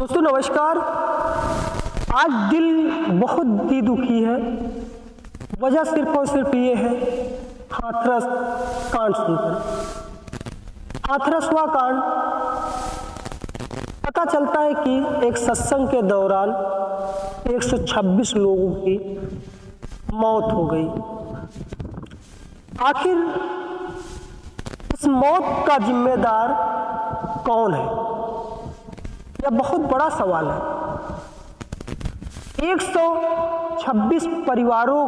दोस्तों नमस्कार। आज दिल बहुत ही दुखी है। वजह सिर्फ और सिर्फ ये है हाथरस कांड सुनकर। हाथरस हुआ कांड, पता चलता है कि एक सत्संग के दौरान 126 लोगों की मौत हो गई। आखिर इस मौत का जिम्मेदार कौन है? यह बहुत बड़ा सवाल है। 126 परिवारों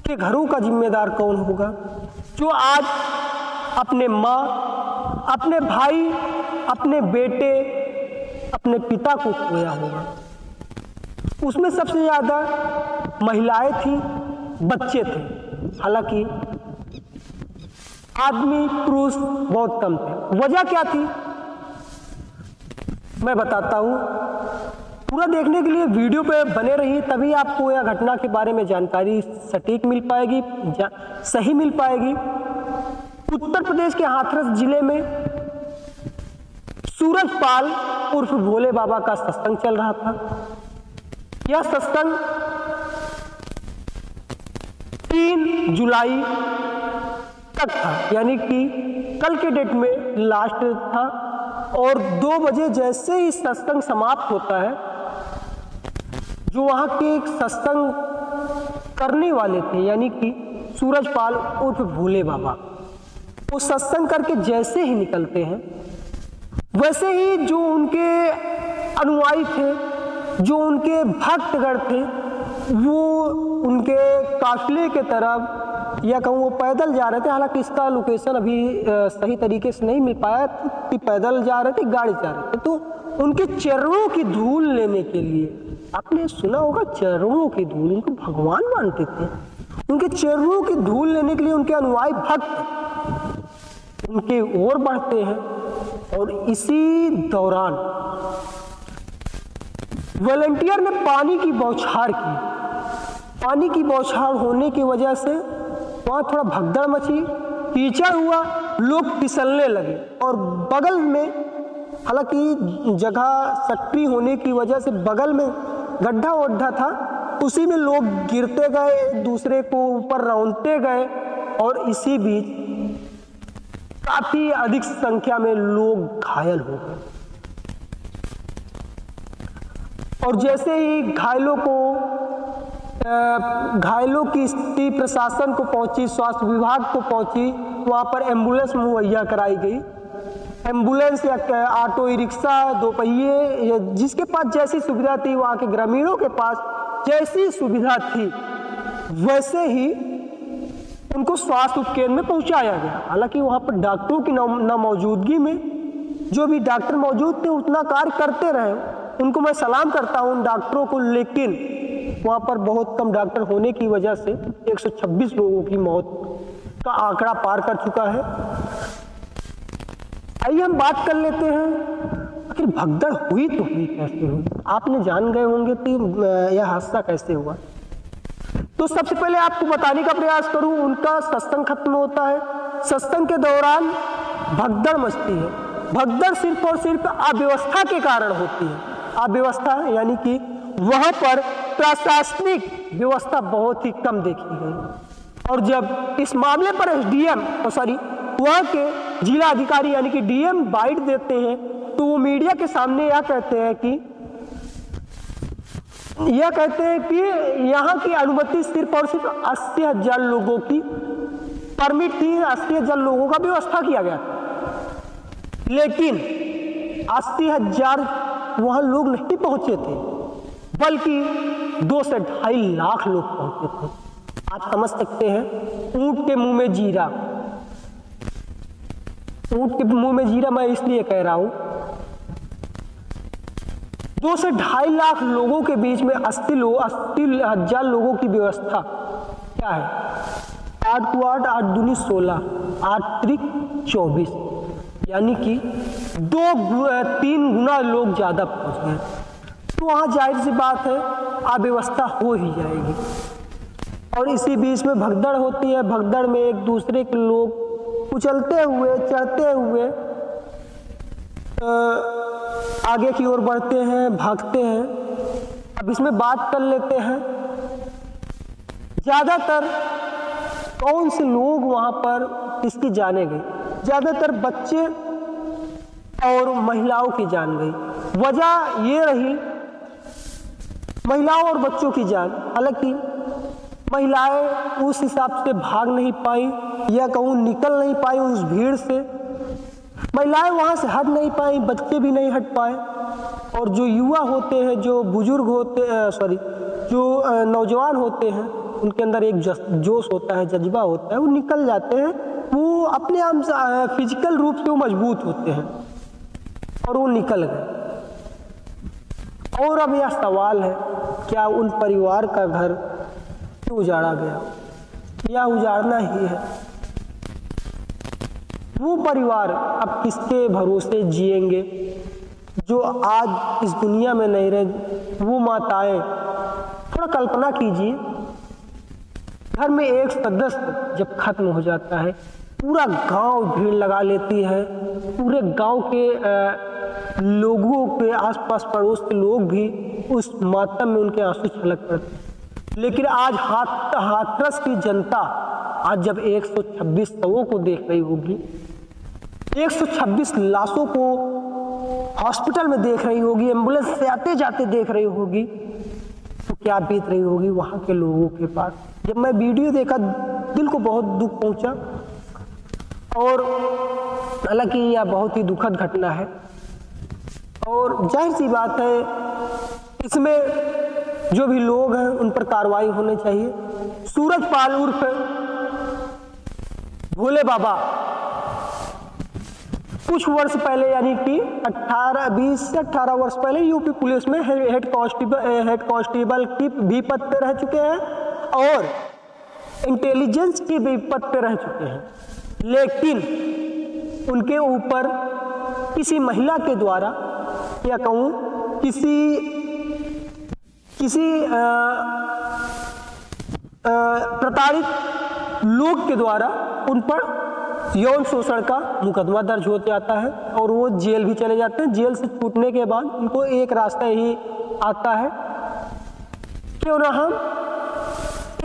के घरों का जिम्मेदार कौन होगा जो आज अपने माँ, अपने भाई, अपने बेटे, अपने पिता को खोया होगा? उसमें सबसे ज्यादा महिलाएं थी, बच्चे थे। हालांकि आदमी पुरुष बहुत कम थे। वजह क्या थी मैं बताता हूं। पूरा देखने के लिए वीडियो पे बने रहिए, तभी आपको यह घटना के बारे में जानकारी सटीक मिल पाएगी, सही मिल पाएगी। उत्तर प्रदेश के हाथरस जिले में सूरजपाल उर्फ भोले बाबा का सत्संग चल रहा था। यह सत्संग 3 जुलाई तक था, यानी कि कल के डेट में लास्ट था। और 2 बजे जैसे ही सत्संग समाप्त होता है, जो वहां के एक सत्संग करने वाले थे, यानी कि सूरजपाल उर्फ भोले बाबा, वो सत्संग करके जैसे ही निकलते हैं, वैसे ही जो उनके अनुयायी थे, जो उनके भक्तगण थे, वो उनके काफिले के तरफ, या कहूँ वो पैदल जा रहे थे। हालांकि इसका लोकेशन अभी सही तरीके से नहीं मिल पाया कि पैदल जा रहे थे, गाड़ी जा रहे थे। तो उनके चरणों की धूल लेने के लिए, आपने सुना होगा चरणों की धूल, उनको भगवान मानते थे। उनके चरणों की धूल लेने के लिए उनके अनुयायी भक्त उनके ओर बढ़ते हैं। और इसी दौरान वॉलंटियर ने पानी की बौछार की। पानी की बौछार होने की वजह से वहां थोड़ा भगदड़ मची, कीचड़ हुआ, लोग फिसलने लगे। और बगल में, हालांकि जगह सक्रिय होने की वजह से बगल में गड्ढा वड्ढा था, उसी में लोग गिरते गए, एक दूसरे को ऊपर रौंदते गए। और इसी बीच काफी अधिक संख्या में लोग घायल हो गए। और जैसे ही घायलों की स्थिति प्रशासन को पहुंची, स्वास्थ्य विभाग को पहुंची, वहां पर एम्बुलेंस मुहैया कराई गई। एम्बुलेंस या ऑटो रिक्शा, 2 पहिए, जिसके पास जैसी सुविधा थी, वहां के ग्रामीणों के पास जैसी सुविधा थी, वैसे ही उनको स्वास्थ्य उपकेंद्र में पहुंचाया गया। हालांकि वहां पर डॉक्टरों की न मौजूदगी में जो भी डॉक्टर मौजूद थे उतना कार्य करते रहे, उनको मैं सलाम करता हूं उन डॉक्टरों को। लेकिन वहां पर बहुत कम डॉक्टर होने की वजह से 126 लोगों की मौत का आंकड़ा पार कर चुका है। आइए हम बात कर लेते हैं, आखिर भगदड़ हुई तो हुई कैसे हुई? आपने जान गए होंगे कि यह हादसा कैसे हुआ। तो सबसे पहले आपको बताने का प्रयास करूं, उनका सत्संग खत्म होता है। सत्संग के दौरान भगदड़ मचती है। भगदड़ सिर्फ और सिर्फ अव्यवस्था के कारण होती है। अव्यवस्था यानी कि वहां पर प्रशासनिक व्यवस्था बहुत ही कम देखी गई। और जब इस मामले पर वहां के जिला अधिकारी यानी कि डीएम बाइट देते हैं, तो वो मीडिया के सामने यह कहते हैं कि यहाँ की अनुमति सिर्फ और सिर्फ 80,000 लोगों की परमिट थी, 80,000 लोगों का व्यवस्था किया गया था। लेकिन 80,000 वहां लोग नहीं पहुंचे थे, बल्कि 2 से 2.5 लाख लोग पहुंचे थे। आप समझ सकते हैं, ऊंट के मुंह में जीरा। ऊंट के मुंह में जीरा मैं इसलिए कह रहा हूं, 2 से 2.5 लाख लोगों के बीच में 80,000 लोगों की व्यवस्था क्या है? 8 को 8, 8 दूनी 16, 8 त्रिक 24, यानी कि 3 गुना लोग ज्यादा पहुंच गए। तो वहां जाहिर सी बात है अव्यवस्था हो ही जाएगी। और इसी बीच में भगदड़ होती है। भगदड़ में एक दूसरे के लोग कुचलते हुए, चढ़ते हुए आगे की ओर बढ़ते हैं, भागते हैं। अब इसमें बात कर लेते हैं ज़्यादातर कौन से लोग वहाँ पर इसकी जाने गए। ज़्यादातर बच्चे और महिलाओं की जान गई। वजह ये रही महिलाओं और बच्चों की जान। हालांकि महिलाएं उस हिसाब से भाग नहीं पाई या कहूँ निकल नहीं पाई उस भीड़ से। महिलाएं वहाँ से हट नहीं पाई, बच्चे भी नहीं हट पाए। और जो युवा होते हैं, जो बुजुर्ग होते जो नौजवान होते हैं, उनके अंदर एक जोश होता है, जज्बा होता है, वो निकल जाते हैं। वो अपने आप से फिजिकल रूप से वो मजबूत होते हैं और वो निकल गए। और अब यह सवाल है, क्या उन परिवार का घर क्यों उजाड़ा गया या उजाड़ना ही है? वो परिवार अब किसके भरोसे जिएंगे जो आज इस दुनिया में नहीं रहे? वो माताएं, थोड़ा कल्पना कीजिए, घर में एक सदस्य जब खत्म हो जाता है, पूरा गांव भीड़ लगा लेती है। पूरे गांव के लोगों के आसपास पड़ोस के लोग भी उस मातम में उनके आंसू छलक पड़ते हैं। लेकिन आज हाथरस की जनता आज जब 126 शवों को देख रही होगी, 126 लाशों को हॉस्पिटल में देख रही होगी, एम्बुलेंस से आते जाते देख रही होगी, तो क्या बीत रही होगी वहां के लोगों के पास। जब मैं वीडियो देखा दिल को बहुत दुख पहुंचा। और हालांकि यह बहुत ही दुखद घटना है और जाहिर सी बात है इसमें जो भी लोग हैं उन पर कार्रवाई होनी चाहिए। सूरजपाल उर्फ भोले बाबा कुछ वर्ष पहले यानी कि 20 से 18 वर्ष पहले यूपी पुलिस में हेड कांस्टेबल की भी पद पे रह चुके हैं और इंटेलिजेंस की भी पद पे रह चुके हैं। लेकिन उनके ऊपर किसी महिला के द्वारा या कहूँ किसी प्रताड़ित लोग के द्वारा उन पर यौन शोषण का मुकदमा दर्ज हो जाता है और वो जेल भी चले जाते हैं। जेल से छूटने के बाद उनको एक रास्ता ही आता है, क्यों ना हम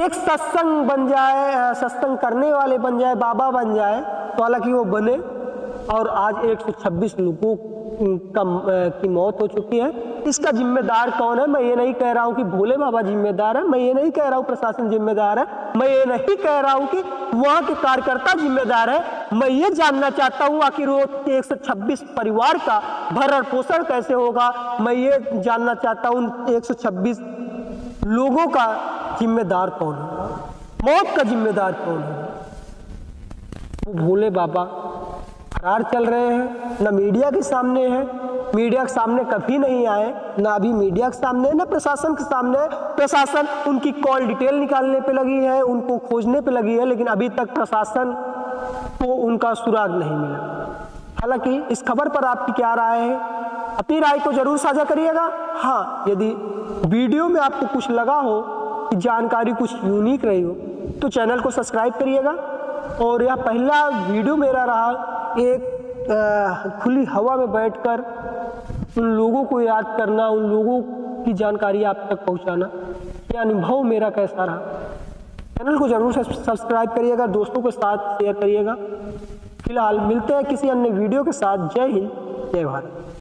एक सत्संग बन जाए, सत्संग करने वाले बन जाए, बाबा बन जाए। तो हालांकि वो बने और आज 126 लोगों की मौत हो चुकी है। इसका जिम्मेदार कौन है? मैं ये नहीं कह रहा हूँ कि भोले बाबा जिम्मेदार है, मैं ये नहीं कह रहा हूँ प्रशासन जिम्मेदार है, मैं ये नहीं कह रहा हूँ कि वहाँ के कार्यकर्ता जिम्मेदार है। मैं ये जानना चाहता हूँ आखिर वो 126 परिवार का भरण पोषण कैसे होगा। मैं ये जानना चाहता हूँ 126 लोगों का जिम्मेदार कौन है, मौत का जिम्मेदार कौन है? वो भोले बाबा फरार चल रहे हैं, न मीडिया के सामने है, मीडिया के सामने कभी नहीं आए, ना अभी मीडिया के सामने, ना प्रशासन के सामने। प्रशासन उनकी कॉल डिटेल निकालने पे लगी है, उनको खोजने पे लगी है, लेकिन अभी तक प्रशासन को उनका सुराग नहीं मिला। हालांकि इस खबर पर आपकी क्या राय है? अपनी राय को जरूर साझा करिएगा। हाँ, यदि वीडियो में आपको कुछ लगा हो कि जानकारी कुछ यूनिक रही हो तो चैनल को सब्सक्राइब करिएगा। और यह पहला वीडियो मेरा रहा एक खुली हवा में बैठकर उन लोगों को याद करना, उन लोगों की जानकारी आप तक पहुंचाना। यह अनुभव मेरा कैसा रहा? चैनल को जरूर सब्सक्राइब करिएगा, दोस्तों के साथ शेयर करिएगा। फिलहाल मिलते हैं किसी अन्य वीडियो के साथ। जय हिंद, जय भारत।